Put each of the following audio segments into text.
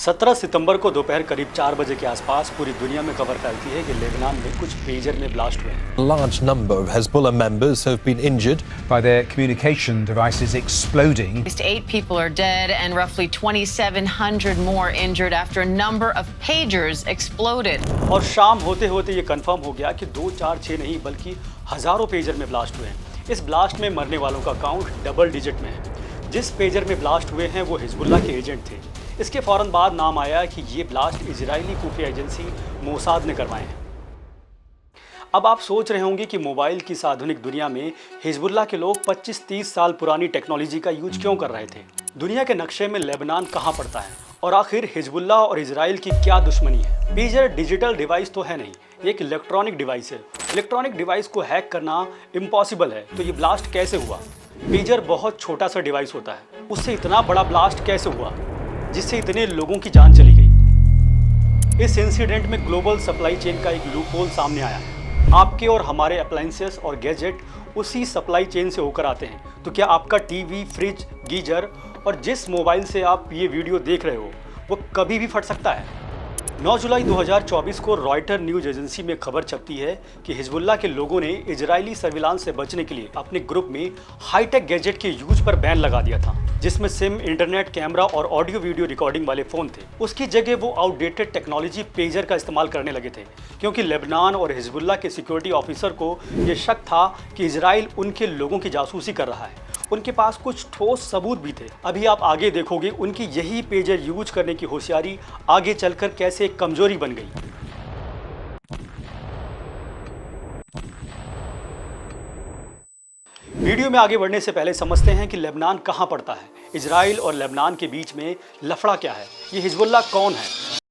17 सितंबर को दोपहर करीब 4 बजे के आसपास पूरी दुनिया में खबर फैलती है कि लेबनान में कुछ पेजर में ब्लास्ट हुए हैं। A large number of Hezbollah members have been injured by their communication devices exploding. At least 8 people are dead and roughly 2,700 more injured after a number of pagers exploded. और शाम होते होते ये confirm हो गया कि 2, 4, 6 नहीं बल्कि हजारों पेजर में ब्लास्ट हुए हैं। इस ब्लास्ट में मरने वालों का काउंट डबल डिजिट में है। जिस पेजर में ब्लास्ट हुए हैं वो हिजबुल्लाह के एजेंट थे। इसके फौरन बाद नाम आया कि ये ब्लास्ट इजरायली खुफिया एजेंसी मोसाद ने करवाए हैं। अब आप सोच रहे होंगे कि मोबाइल की इस आधुनिक दुनिया में हिजबुल्लाह के लोग 25-30 साल पुरानी टेक्नोलॉजी का यूज क्यों कर रहे थे। दुनिया के नक्शे में लेबनान कहाँ पड़ता है और आखिर हिजबुल्लाह और इजराइल की क्या दुश्मनी है। पेजर डिजिटल डिवाइस तो है नहीं, ये एक इलेक्ट्रॉनिक डिवाइस है। इलेक्ट्रॉनिक डिवाइस को हैक करना इम्पॉसिबल है, तो ये ब्लास्ट कैसे हुआ। पेजर बहुत छोटा सा डिवाइस होता है, उससे इतना बड़ा ब्लास्ट कैसे हुआ जिससे इतने लोगों की जान चली गई। इस इंसिडेंट में ग्लोबल सप्लाई चेन का एक लूपहोल सामने आया है। आपके और हमारे अप्लायंसेस और गैजेट उसी सप्लाई चेन से होकर आते हैं। तो क्या आपका टीवी, फ्रिज, गीजर और जिस मोबाइल से आप ये वीडियो देख रहे हो वो कभी भी फट सकता है। 9 जुलाई 2024 को रॉयटर न्यूज एजेंसी में खबर छपती है कि हिजबुल्लाह के लोगों ने इजरायली सर्विलांस से बचने के लिए अपने ग्रुप में हाईटेक गैजेट के यूज पर बैन लगा दिया था, जिसमें सिम, इंटरनेट, कैमरा और ऑडियो वीडियो रिकॉर्डिंग वाले फ़ोन थे। उसकी जगह वो आउटडेटेड टेक्नोलॉजी पेजर का इस्तेमाल करने लगे थे, क्योंकि लेबनान और हिजबुल्लाह के सिक्योरिटी ऑफिसर को ये शक था कि इजराइल उनके लोगों की जासूसी कर रहा है। उनके पास कुछ ठोस सबूत भी थे। अभी आप आगे देखोगे उनकी यही पेजर यूज करने की होशियारी आगे चलकर कैसे एक कमजोरी बन गई। वीडियो में आगे बढ़ने से पहले समझते हैं कि लेबनान कहां पड़ता है। इजराइल और लेबनान के बीच में लफड़ा क्या है, ये हिजबुल्लाह कौन है।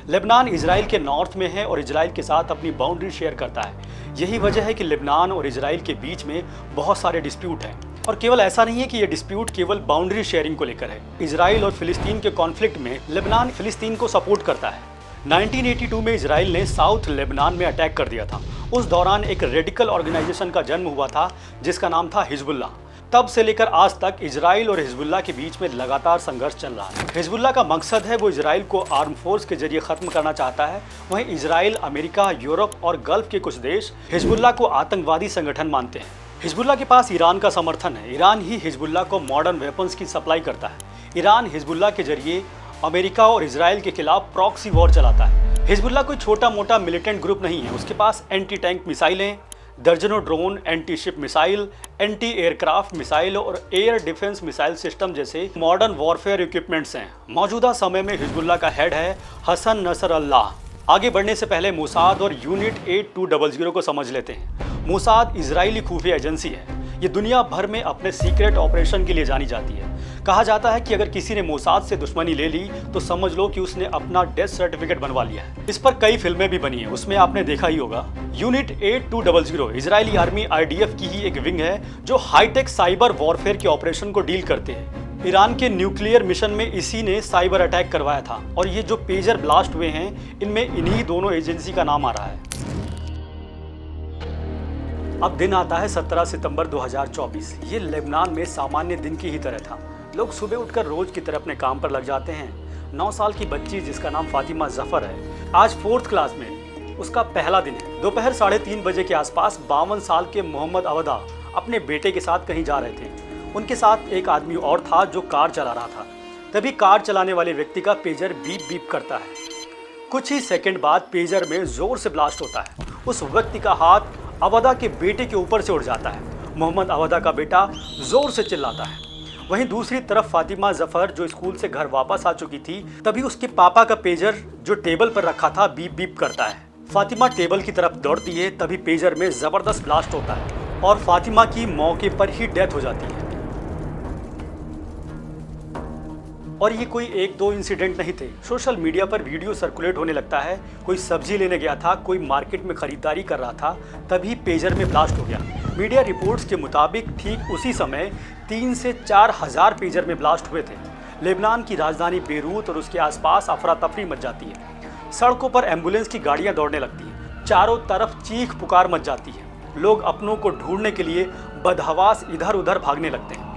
लेबनान इजराइल के नॉर्थ में है और इजराइल के साथ अपनी बाउंड्री शेयर करता है। यही वजह है कि लेबनान और इजराइल के बीच में बहुत सारे डिस्प्यूट हैं। और केवल ऐसा नहीं है कि ये डिस्प्यूट केवल बाउंड्री शेयरिंग को लेकर है। इजराइल और फिलिस्तीन के कॉन्फ्लिक्ट में लेबनान फिलिस्तीन को सपोर्ट करता है। 1982 में इजराइल ने साउथ लेबनान में अटैक कर दिया था। उस दौरान एक रेडिकल ऑर्गेनाइजेशन का जन्म हुआ था जिसका नाम था हिजबुल्लाह। तब से लेकर आज तक इजराइल और हिजबुल्लाह के बीच में लगातार संघर्ष चल रहा है। हिजबुल्लाह का मकसद है वो इजराइल को आर्म फोर्स के जरिए खत्म करना चाहता है। वहीं इजराइल, अमेरिका, यूरोप और गल्फ के कुछ देश हिजबुल्लाह को आतंकवादी संगठन मानते हैं। हिजबुल्लाह के पास ईरान का समर्थन है। ईरान ही हिजबुल्लाह को मॉडर्न वेपन्स की सप्लाई करता है। ईरान हिजबुल्लाह के जरिए अमेरिका और इजराइल के खिलाफ प्रॉक्सी वॉर चलाता है। हिजबुल्लाह कोई छोटा मोटा मिलिटेंट ग्रुप नहीं है। उसके पास एंटी टैंक मिसाइलें, दर्जनों drone, anti ship missile, anti aircraft missile और एयर डिफेंस मिसाइल सिस्टम जैसे मॉडर्न वॉरफेयर इक्विपमेंट्स हैं। मौजूदा समय में हिजबुल्लाह का हेड है हसन नसरल्लाह। आगे बढ़ने से पहले मोसाद और यूनिट 8200 को समझ लेते हैं। मोसाद इजरायली खुफिया एजेंसी है। ये दुनिया भर में अपने सीक्रेट ऑपरेशन के लिए जानी जाती है। कहा जाता है कि अगर किसी ने मोसाद से दुश्मनी ले ली तो समझ लो कि उसने अपना डेथ सर्टिफिकेट बनवा लिया है। इस पर कई फिल्में भी बनी हैं, उसमें आपने देखा ही होगा। यूनिट 8200 इजरायली आर्मी IDF की ही एक विंग है जो हाईटेक साइबर वॉरफेयर के ऑपरेशन को डील करते हैं। ईरान के न्यूक्लियर मिशन में इसी ने साइबर अटैक करवाया था और ये जो पेजर ब्लास्ट हुए हैं इनमें इन्हीं दोनों एजेंसी का नाम आ रहा है। अब दिन आता है 17 सितंबर 2024। ये लेबनान में सामान्य दिन की ही तरह था। लोग सुबह उठकर रोज की तरह अपने काम पर लग जाते हैं। 9 साल की बच्ची जिसका नाम फातिमा जफर है, आज 4th क्लास में उसका पहला दिन है। दोपहर 3:30 बजे के आसपास 52 साल के मोहम्मद अवदा अपने बेटे के साथ कहीं जा रहे थे। उनके साथ एक आदमी और था जो कार चला रहा था। तभी कार चलाने वाले व्यक्ति का पेजर बीप बीप करता है। कुछ ही सेकंड बाद पेजर में जोर से ब्लास्ट होता है। उस व्यक्ति का हाथ अवदा के बेटे के ऊपर से उड़ जाता है। मोहम्मद अवदा का बेटा जोर से चिल्लाता है। वहीं दूसरी तरफ फातिमा जफर जो स्कूल से घर वापस आ चुकी थी, तभी उसके पापा का पेजर जो टेबल पर रखा था बीप बीप करता है। फातिमा टेबल की तरफ दौड़ती है, तभी पेजर में जबरदस्त ब्लास्ट होता है और फातिमा की मौके पर ही डेथ हो जाती है। और ये कोई 1-2 इंसिडेंट नहीं थे। सोशल मीडिया पर वीडियो सर्कुलेट होने लगता है। कोई सब्जी लेने गया था, कोई मार्केट में खरीदारी कर रहा था, तभी पेजर में ब्लास्ट हो गया। मीडिया रिपोर्ट्स के मुताबिक ठीक उसी समय 3 से 4 हज़ार पेजर में ब्लास्ट हुए थे। लेबनान की राजधानी बेरूत और उसके आसपास अफरा तफरी मच जाती है। सड़कों पर एम्बुलेंस की गाड़ियां दौड़ने लगती हैं। चारों तरफ चीख पुकार मच जाती है। लोग अपनों को ढूंढने के लिए बदहवास इधर उधर भागने लगते हैं।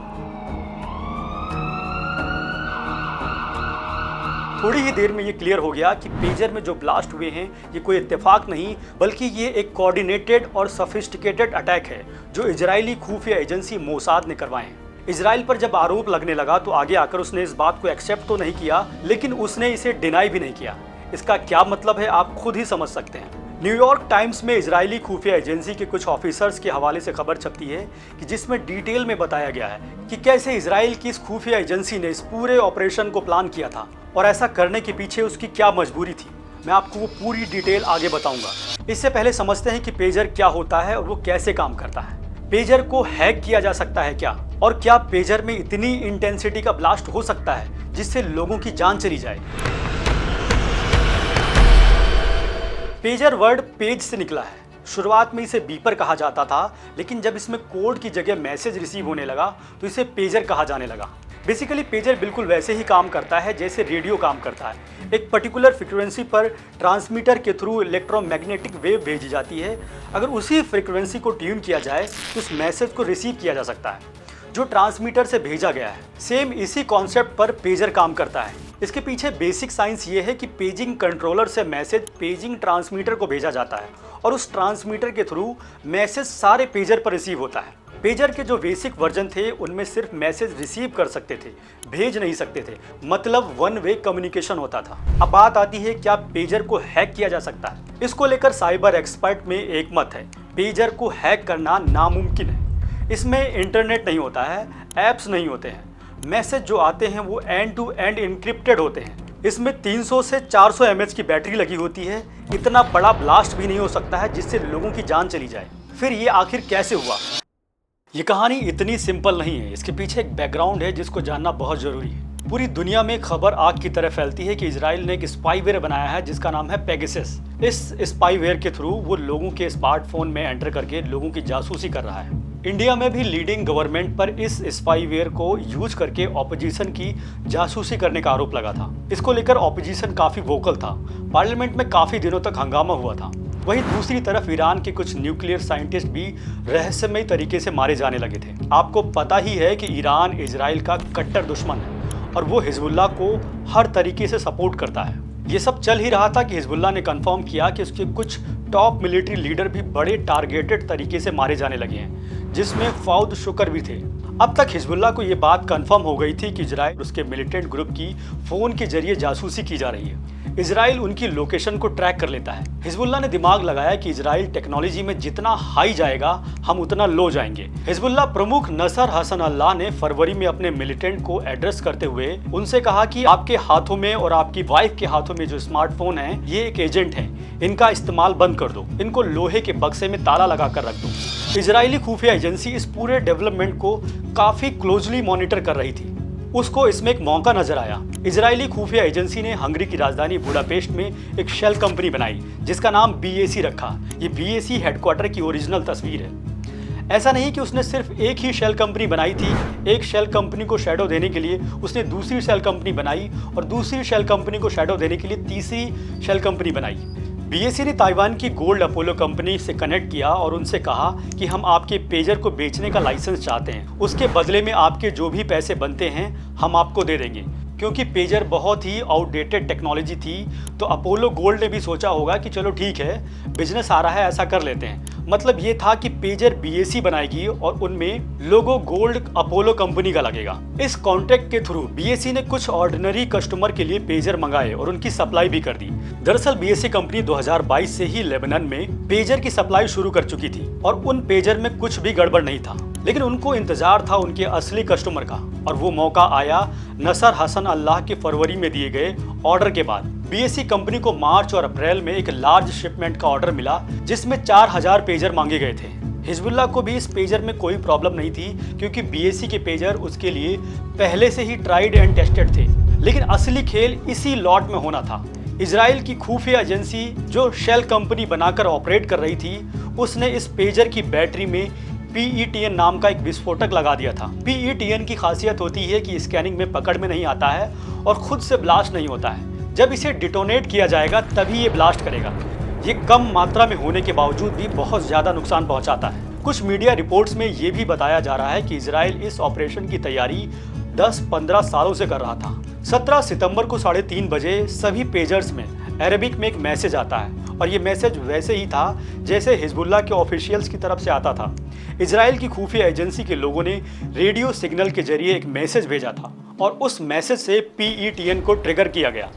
थोड़ी ही देर में ये क्लियर हो गया कि पेजर में जो ब्लास्ट हुए हैं ये कोई इत्तेफाक नहीं, बल्कि ये एक कोऑर्डिनेटेड और सोफिस्टिकेटेड अटैक है जो इजरायली खुफिया एजेंसी मोसाद ने करवाए हैं। इजराइल पर जब आरोप लगने लगा तो आगे आकर उसने इस बात को एक्सेप्ट तो नहीं किया, लेकिन उसने इसे डिनाई भी नहीं किया। इसका क्या मतलब है आप खुद ही समझ सकते हैं। न्यूयॉर्क टाइम्स में इजरायली खुफिया एजेंसी के कुछ ऑफिसर्स के हवाले से खबर छपती है कि जिसमें डिटेल में बताया गया है कि कैसे इजराइल की इस खुफिया एजेंसी ने इस पूरे ऑपरेशन को प्लान किया था और ऐसा करने के पीछे उसकी क्या मजबूरी थी। मैं आपको वो पूरी डिटेल आगे बताऊंगा। इससे पहले समझते हैं कि पेजर क्या होता है और वो कैसे काम करता है। पेजर को हैक किया जा सकता है क्या, और क्या पेजर में इतनी इंटेंसिटी का ब्लास्ट हो सकता है जिससे लोगों की जान चली जाए। पेजर वर्ड पेज से निकला है। शुरुआत में इसे बीपर कहा जाता था, लेकिन जब इसमें कोड की जगह मैसेज रिसीव होने लगा तो इसे पेजर कहा जाने लगा। बेसिकली पेजर बिल्कुल वैसे ही काम करता है जैसे रेडियो काम करता है। एक पर्टिकुलर फ्रीक्वेंसी पर ट्रांसमीटर के थ्रू इलेक्ट्रोमैग्नेटिक वेव भेजी जाती है। अगर उसी फ्रीक्वेंसी को ट्यून किया जाए तो उस मैसेज को रिसीव किया जा सकता है जो ट्रांसमीटर से भेजा गया है। सेम इसी कॉन्सेप्ट पर पेजर काम करता है। इसके पीछे बेसिक साइंस ये है कि पेजिंग कंट्रोलर से मैसेज पेजिंग ट्रांसमीटर को भेजा जाता है और उस ट्रांसमीटर के थ्रू मैसेज सारे पेजर पर रिसीव होता है। पेजर के जो बेसिक वर्जन थे उनमें सिर्फ मैसेज रिसीव कर सकते थे, भेज नहीं सकते थे, मतलब वन वे कम्युनिकेशन होता था। अब बात आती है क्या पेजर को हैक किया जा सकता है। इसको लेकर साइबर एक्सपर्ट में एक मत है, पेजर को हैक करना नामुमकिन है। इसमें इंटरनेट नहीं होता है, ऐप्स नहीं होते हैं, मैसेज जो आते हैं वो एंड टू एंड इनक्रिप्टेड होते हैं। इसमें 300 से 400 mAh की बैटरी लगी होती है। इतना बड़ा ब्लास्ट भी नहीं हो सकता है जिससे लोगों की जान चली जाए। फिर ये आखिर कैसे हुआ। ये कहानी इतनी सिंपल नहीं है, इसके पीछे एक बैकग्राउंड है जिसको जानना बहुत जरूरी है। पूरी दुनिया में खबर आग की तरह फैलती है कि इजराइल ने एक स्पाईवेयर बनाया है जिसका नाम है पेगासस। इस स्पाईवेयर के थ्रू वो लोगों के स्मार्टफोन में एंटर करके लोगों की जासूसी कर रहा है। इंडिया में भी लीडिंग गवर्नमेंट पर इस स्पाईवेयर को यूज करके ऑपोजिशन की जासूसी करने का आरोप लगा था। इसको लेकर ऑपोजिशन काफी वोकल था, पार्लियामेंट में काफी दिनों तक हंगामा हुआ था। वहीं दूसरी तरफ ईरान के कुछ न्यूक्लियर साइंटिस्ट भी रहस्यमय तरीके से मारे जाने लगे थे। आपको पता ही है कि ईरान इजराइल का कट्टर दुश्मन है और वो हिजबुल्लाह को हर तरीके से सपोर्ट करता है। ये सब चल ही रहा था कि हिजबुल्लाह ने कंफर्म किया कि उसके कुछ टॉप मिलिट्री लीडर भी बड़े टारगेटेड तरीके से मारे जाने लगे हैं, जिसमें फौद शुक्र भी थे। अब तक हिजबुल्लाह को ये बात कंफर्म हो गई थी कि इजराइल उसके मिलिटेंट ग्रुप की फोन के जरिए जासूसी की जा रही है। इजराइल उनकी लोकेशन को ट्रैक कर लेता है। हिजबुल्लाह ने दिमाग लगाया कि इजराइल टेक्नोलॉजी में जितना हाई जाएगा हम उतना लो जाएंगे। हिजबुल्लाह प्रमुख नसर हसन अल्लाह ने फरवरी में अपने मिलिटेंट को एड्रेस करते हुए उनसे कहा कि आपके हाथों में और आपकी वाइफ के हाथों में जो स्मार्टफोन है ये एक एजेंट है, इनका इस्तेमाल बंद कर दो, इनको लोहे के बक्से में ताला लगा कर रख दो। इजरायली खुफिया एजेंसी इस पूरे डेवलपमेंट को काफी क्लोजली मॉनिटर कर रही थी। उसको इसमें एक मौका नजर आया। इजरायली खुफिया एजेंसी ने हंगरी की राजधानी बुडापेस्ट में एक शेल कंपनी बनाई जिसका नाम BAC रखा। ये BAC हेडक्वार्टर की ओरिजिनल तस्वीर है। ऐसा नहीं कि उसने सिर्फ एक ही शेल कंपनी बनाई थी। एक शेल कंपनी को शैडो देने के लिए उसने दूसरी शेल कंपनी बनाई और दूसरी शेल कंपनी को शैडो देने के लिए तीसरी शेल कंपनी बनाई। BAC ने ताइवान की गोल्ड अपोलो कंपनी से कनेक्ट किया और उनसे कहा कि हम आपके पेजर को बेचने का लाइसेंस चाहते हैं, उसके बदले में आपके जो भी पैसे बनते हैं हम आपको दे देंगे। क्योंकि पेजर बहुत ही आउटडेटेड टेक्नोलॉजी थी तो अपोलो गोल्ड ने भी सोचा होगा कि चलो ठीक है, बिजनेस आ रहा है, ऐसा कर लेते हैं। मतलब ये था कि पेजर BAC बनाएगी और उनमें लोगो गोल्ड अपोलो कंपनी का लगेगा। इस कॉन्ट्रैक्ट के थ्रू BAC ने कुछ ऑर्डिनरी कस्टमर के लिए पेजर मंगाए और उनकी सप्लाई भी कर दी। दरअसल BAC कंपनी 2022 से ही लेबनान में पेजर की सप्लाई शुरू कर चुकी थी और उन पेजर में कुछ भी गड़बड़ नहीं था, लेकिन उनको इंतजार था उनके असली कस्टमर का और वो मौका आया नसर हसन अल्लाह के फरवरी में दिए गए ऑर्डर के बाद। BAC कंपनी को मार्च और अप्रैल में एक लार्ज शिपमेंट का ऑर्डर मिला जिसमें 4000 पेजर मांगे गए थे। हिजबुल्लाह को भी इस पेजर में कोई प्रॉब्लम नहीं थी क्योंकि BAC के पेजर उसके लिए पहले से ही ट्राइड एंड टेस्टेड थे। लेकिन असली खेल इसी लॉट में होना था। इजराइल की खुफिया एजेंसी जो शेल कंपनी बनाकर ऑपरेट कर रही थी उसने इस पेजर की बैटरी में PETN नाम का एक विस्फोटक लगा दिया था। PETN की खासियत होती है कि स्कैनिंग में पकड़ में नहीं आता है और खुद से ब्लास्ट नहीं होता है। जब इसे डिटोनेट किया जाएगा तभी ये ब्लास्ट करेगा। ये कम मात्रा में होने के बावजूद भी बहुत ज़्यादा नुकसान पहुंचाता है। कुछ मीडिया रिपोर्ट्स में ये भी बताया जा रहा है कि इजराइल इस ऑपरेशन की तैयारी 10-15 सालों से कर रहा था। 17 सितंबर को 3:30 बजे सभी पेजर्स में अरेबिक में एक मैसेज आता है और ये मैसेज वैसे ही था जैसे हिजबुल्लाह के ऑफिशियल्स की तरफ से आता था। इजराइल की खुफिया एजेंसी के लोगों ने रेडियो सिग्नल के जरिए एक मैसेज भेजा था और उस मैसेज से PETN को ट्रिगर किया गया।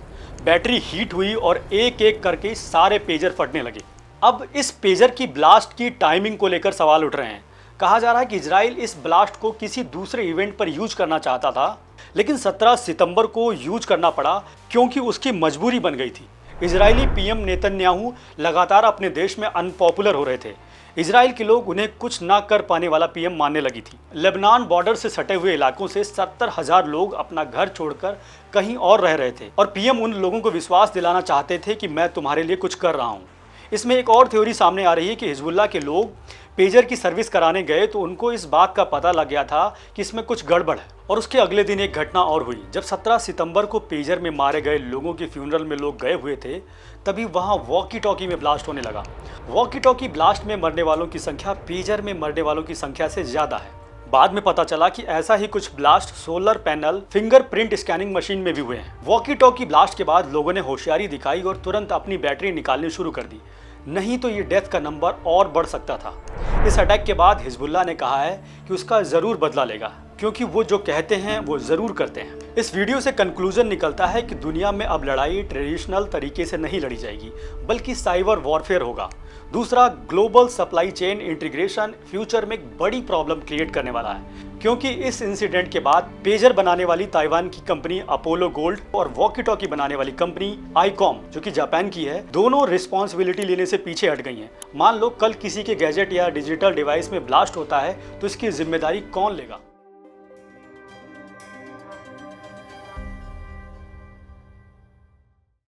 बैटरी हीट हुई और एक एक करके सारे पेजर फटने लगे। अब इस पेजर की ब्लास्ट की टाइमिंग को लेकर सवाल उठ रहे हैं। कहा जा रहा है कि इजराइल इस ब्लास्ट को किसी दूसरे इवेंट पर यूज करना चाहता था, लेकिन 17 सितंबर को यूज करना पड़ा क्योंकि उसकी मजबूरी बन गई थी। इजरायली PM नेतन्याहू लगातार अपने देश में अनपॉपुलर हो रहे थे। इजराइल के लोग उन्हें कुछ ना कर पाने वाला PM मानने लगी थी। लेबनान बॉर्डर से सटे हुए इलाकों से 70,000 लोग अपना घर छोड़कर कहीं और रह रहे थे और PM उन लोगों को विश्वास दिलाना चाहते थे कि मैं तुम्हारे लिए कुछ कर रहा हूँ। इसमें एक और थ्योरी सामने आ रही है कि हिजबुल्लाह के लोग पेजर की सर्विस कराने गए तो उनको इस बात का पता लग गया था कि इसमें कुछ गड़बड़ है। और उसके अगले दिन एक घटना और हुई। जब 17 सितंबर को पेजर में मारे गए लोगों के फ्यूनरल में लोग गए हुए थे, तभी वहां वॉकी टॉकी में ब्लास्ट होने लगा। वॉकी टॉकी ब्लास्ट में मरने वालों की संख्या पेजर में मरने वालों की संख्या से ज्यादा है। बाद में पता चला कि ऐसा ही कुछ blast solar panel fingerprint scanning machine में भी हुए हैं। वॉकी टॉकी ब्लास्ट के बाद लोगों ने होशियारी दिखाई और तुरंत अपनी बैटरी निकालनी शुरू कर दी, नहीं तो ये डेथ का नंबर और बढ़ सकता था। इस अटैक के बाद हिजबुल्लाह ने कहा है कि उसका जरूर बदला लेगा, क्योंकि वो जो कहते हैं वो जरूर करते हैं। इस वीडियो से कंक्लूजन निकलता है कि दुनिया में अब लड़ाई ट्रेडिशनल तरीके से नहीं लड़ी जाएगी, बल्कि साइबर वॉरफेयर होगा। दूसरा, global supply chain integration future में एक बड़ी प्रॉब्लम क्रिएट करने वाला है, क्योंकि इस इंसिडेंट के बाद पेजर बनाने वाली ताइवान की कंपनी अपोलो गोल्ड और वॉकी टॉकी बनाने वाली कंपनी आईकॉम, जो कि जापान की है, दोनों रिस्पॉन्सिबिलिटी लेने से पीछे हट गई हैं। मान लो कल किसी के गैजेट या डिजिटल डिवाइस में ब्लास्ट होता है तो इसकी जिम्मेदारी कौन लेगा?